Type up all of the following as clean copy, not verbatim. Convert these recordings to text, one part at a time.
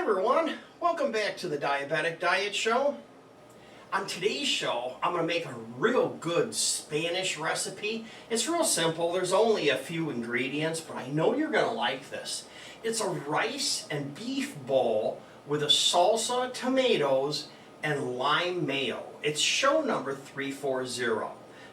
everyone, welcome back to the Diabetic Diet Show. On today's show, I'm going to make a real good Spanish recipe. It's real simple, there's only a few ingredients, but I know you're going to like this. It's a rice and beef bowl with a salsa, tomatoes, and lime mayo. It's show number 340.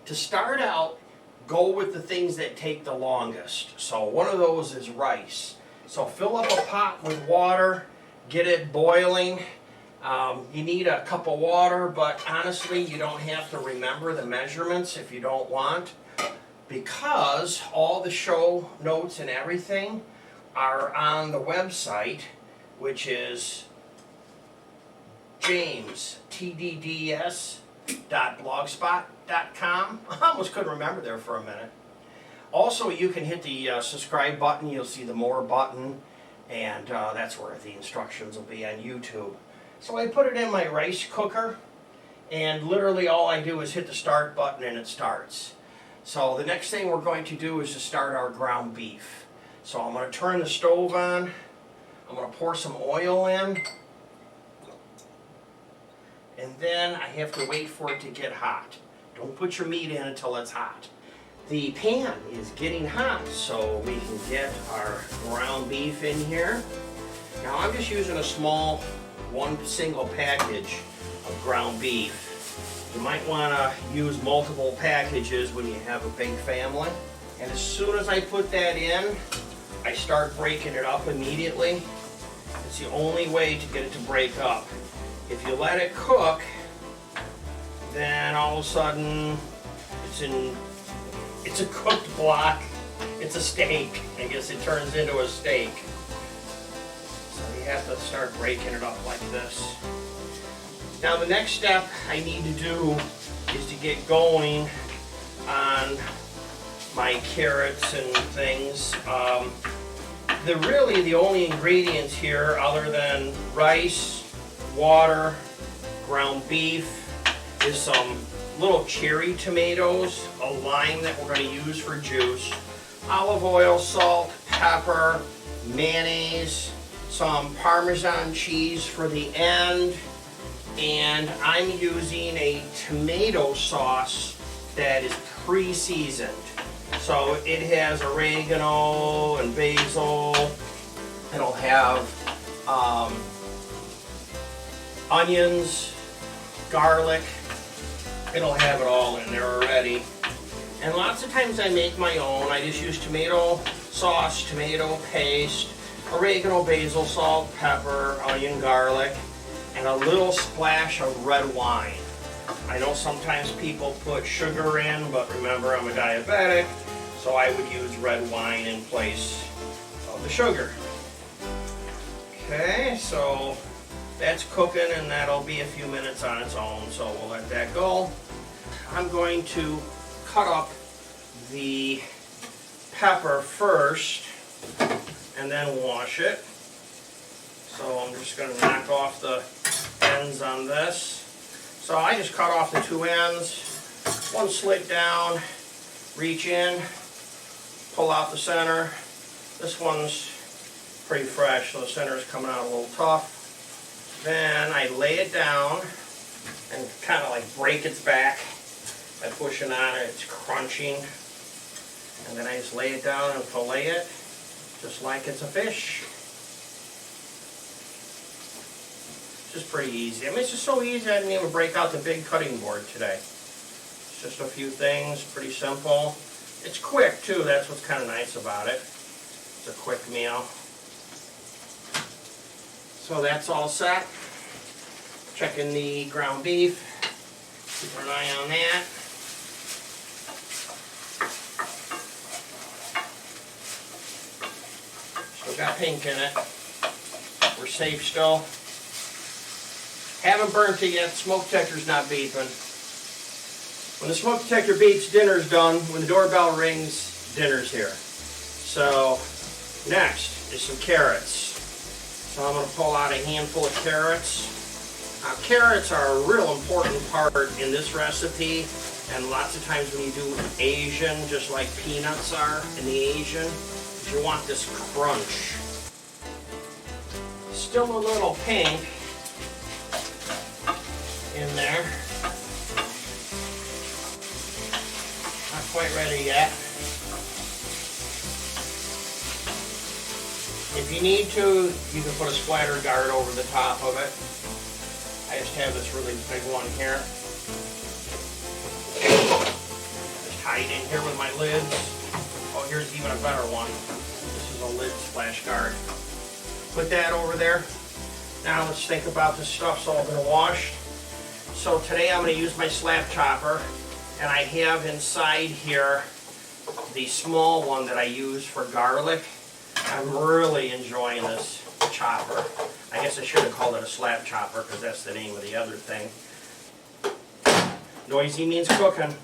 To start out, go with the things that take the longest. So one of those is rice. So fill up a pot with water, get it boiling. You need a cup of water, but honestly you don't have to remember the measurements if you don't want, because all the show notes and everything are on the website, which is jamestdds.blogspot.com. I almost couldn't remember there for a minute. Also, you can hit the subscribe button. You'll see the more button, and that's where the instructions will be on YouTube. So I put it in my rice cooker, and literally all I do is hit the start button and it starts. So the next thing we're going to do is to start our ground beef. So I'm going to turn the stove on. I'm going to pour some oil in, and then I have to wait for it to get hot. Don't put your meat in until it's hot. The pan is getting hot, so we can get our ground beef in here. Now I'm just using a small, one single package of ground beef. You might want to use multiple packages when you have a big family. And as soon as I put that in, I start breaking it up immediately. It's the only way to get it to break up. If you let it cook, then all of a sudden it's a cooked block. It's a steak. I guess it turns into a steak. So you have to start breaking it up like this. Now the next step I need to do is to get going on my carrots and things. Really the only ingredients here, other than rice, water, ground beef, is some little cherry tomatoes, a lime that we're going to use for juice, olive oil, salt, pepper, mayonnaise, some Parmesan cheese for the end, and I'm using a tomato sauce that is pre-seasoned. So it has oregano and basil. It'll have onions, garlic. It'll have it all in there already. And lots of times I make my own. I just use tomato sauce, tomato paste, oregano, basil, salt, pepper, onion, garlic, and a little splash of red wine. I know sometimes people put sugar in, but remember I'm a diabetic, so I would use red wine in place of the sugar. Okay, so that's cooking, and that'll be a few minutes on its own, so we'll let that go. I'm going to cut up the pepper first and then wash it. So I'm just going to knock off the ends on this. So I just cut off the two ends, one slit down, reach in, pull out the center. This one's pretty fresh, so the center is coming out a little tough. Then I lay it down and kind of like break its back by pushing on it. It's crunching. And then I just lay it down and fillet it just like it's a fish. It's just pretty easy. I mean, it's just so easy I didn't even break out the big cutting board today. It's just a few things, pretty simple. It's quick too, that's what's kind of nice about it. It's a quick meal. So that's all set. Checking the ground beef. Keep an eye on that. Still got pink in it. We're safe still. Haven't burnt it yet. Smoke detector's not beeping. When the smoke detector beeps, dinner's done. When the doorbell rings, dinner's here. So next is some carrots. So I'm going to pull out a handful of carrots. Now carrots are a real important part in this recipe, and lots of times when you do Asian, just like peanuts are in the Asian, you want this crunch. still a little pink in there. Not quite ready yet. If you need to, you can put a splatter guard over the top of it. I just have this really big one here. Just hide in here with my lids. Oh, here's even a better one. This is a lid splash guard. Put that over there. Now let's think about this stuff's all been washed. So today I'm going to use my slab chopper, and I have inside here the small one that I use for garlic. I'm really enjoying this chopper. I guess I should have called it a slab chopper because that's the name of the other thing. Noisy means cooking.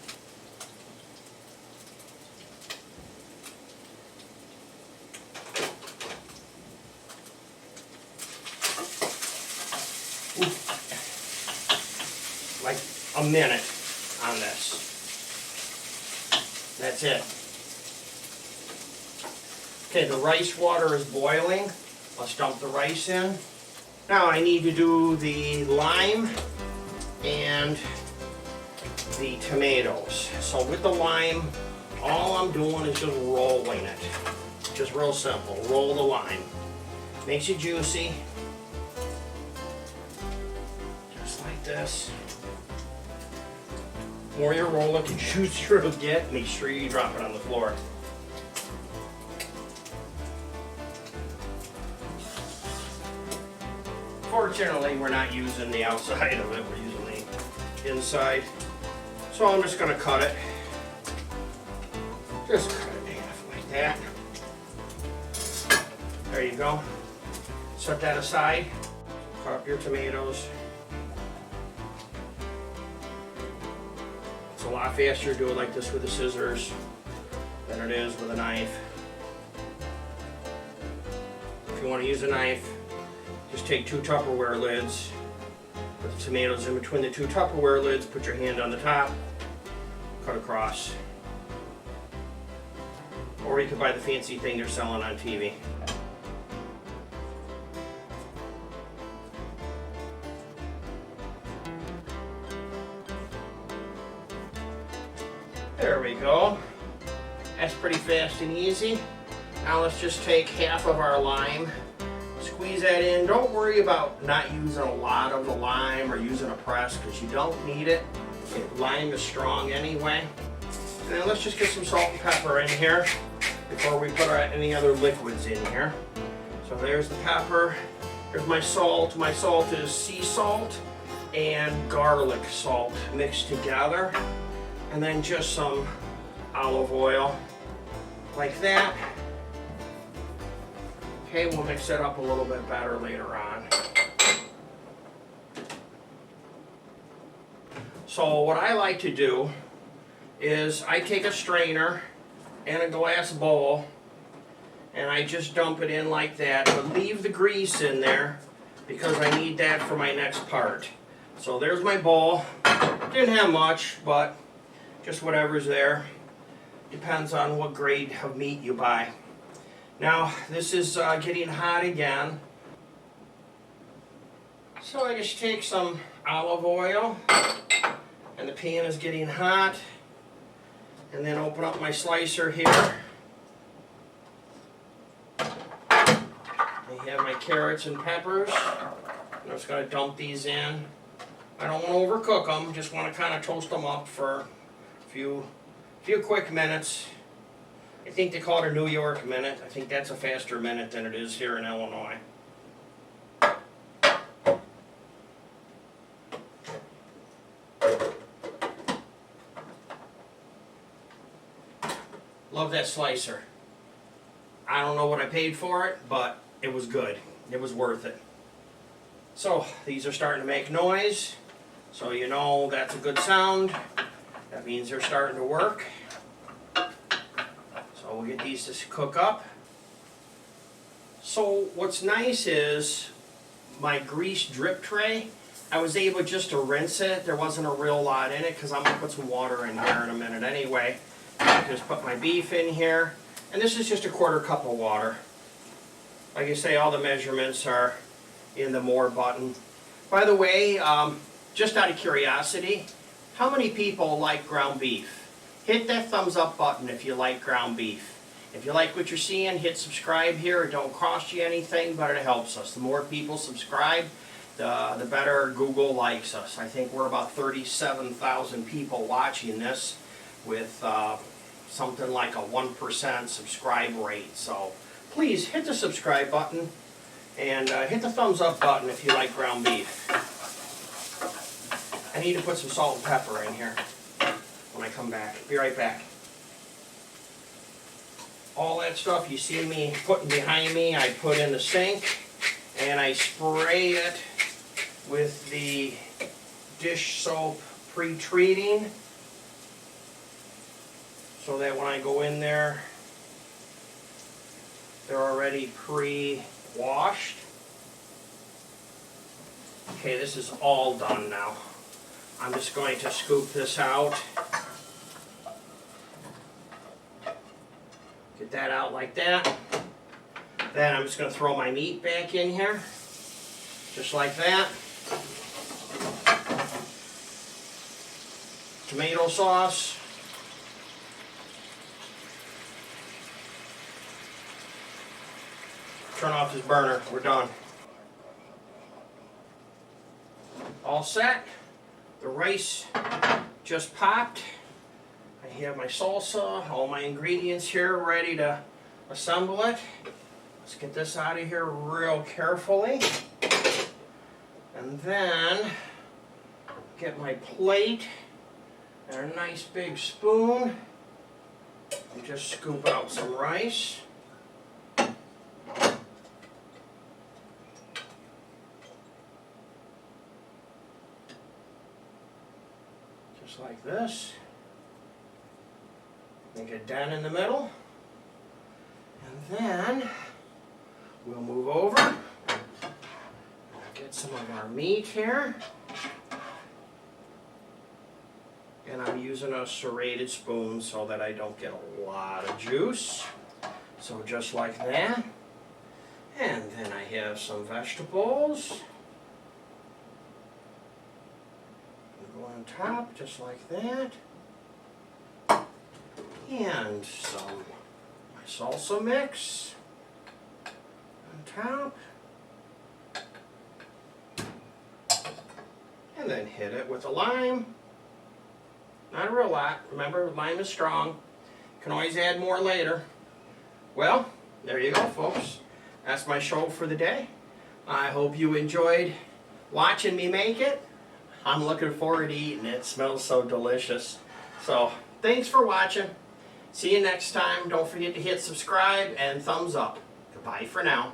Like a minute on this. That's it. Okay, the rice water is boiling. Let's dump the rice in. Now I need to do the lime and the tomatoes. So with the lime, all I'm doing is just rolling it. Just real simple. Roll the lime. Makes it juicy. Just like this. The more you roll it, the juicier it'll get. Make sure you drop it on the floor. Fortunately, we're not using the outside of it, we're using the inside. So I'm just going to cut it. Just cut it in half like that. There you go. Set that aside. Cut up your tomatoes. It's a lot faster to do it like this with the scissors than it is with a knife. If you want to use a knife, just take 2 Tupperware lids, put the tomatoes in between the 2 Tupperware lids, put your hand on the top, cut across. Or you could buy the fancy thing they're selling on TV. There we go. That's pretty fast and easy. Now let's just take half of our lime. Squeeze that in. Don't worry about not using a lot of the lime or using a press because you don't need it. Lime is strong anyway. And then let's just get some salt and pepper in here before we put any other liquids in here. So there's the pepper. Here's my salt. My salt is sea salt and garlic salt mixed together. And then just some olive oil like that. Okay, we'll mix it up a little bit better later on. So what I like to do is I take a strainer and a glass bowl and I just dump it in like that, but leave the grease in there because I need that for my next part. So there's my bowl. Didn't have much, but just whatever's there. Depends on what grade of meat you buy. Now, this is getting hot again. So I just take some olive oil, and the pan is getting hot. And then open up my slicer here. I have my carrots and peppers. I'm just going to dump these in. I don't want to overcook them, just want to kind of toast them up for a few quick minutes. I think they call it a New York minute. I think that's a faster minute than it is here in Illinois. Love that slicer. I don't know what I paid for it, but it was good. It was worth it. So these are starting to make noise, so you know that's a good sound. That means they're starting to work. So we'll get these to cook up. So what's nice is my grease drip tray, I was able just to rinse it. There wasn't a real lot in it because I'm going to put some water in here in a minute anyway. Just put my beef in here. And this is just a 1/4 cup of water. Like I say, all the measurements are in the more button. By the way, just out of curiosity, how many people like ground beef? Hit that thumbs up button if you like ground beef. If you like what you're seeing, hit subscribe here. It don't cost you anything, but it helps us. The more people subscribe, the better Google likes us. I think we're about 37,000 people watching this with something like a 1% subscribe rate. So please hit the subscribe button and hit the thumbs up button if you like ground beef. I need to put some salt and pepper in here when I come back. Be right back. All that stuff you see me putting behind me, I put in the sink and I spray it with the dish soap pre-treating so that when I go in there, they're already pre-washed. Okay, this is all done now. I'm just going to scoop this out. Get that out like that. Then I'm just going to throw my meat back in here, just like that. Tomato sauce. Turn off this burner. We're done. All set. The rice just popped. I have my salsa, all my ingredients here ready to assemble it. Let's get this out of here real carefully. And then get my plate and a nice big spoon and just scoop out some rice. Just like this. Make a dent in the middle. And then we'll move over. Get some of our meat here. And I'm using a serrated spoon so that I don't get a lot of juice. So just like that. And then I have some vegetables. Go on top just like that. And some my salsa mix on top. And then hit it with a lime. Not a real lot. Remember, lime is strong. Can always add more later. Well, there you go, folks. That's my show for the day. I hope you enjoyed watching me make it. I'm looking forward to eating it. It smells so delicious. So, thanks for watching. See you next time. Don't forget to hit subscribe and thumbs up. Goodbye for now.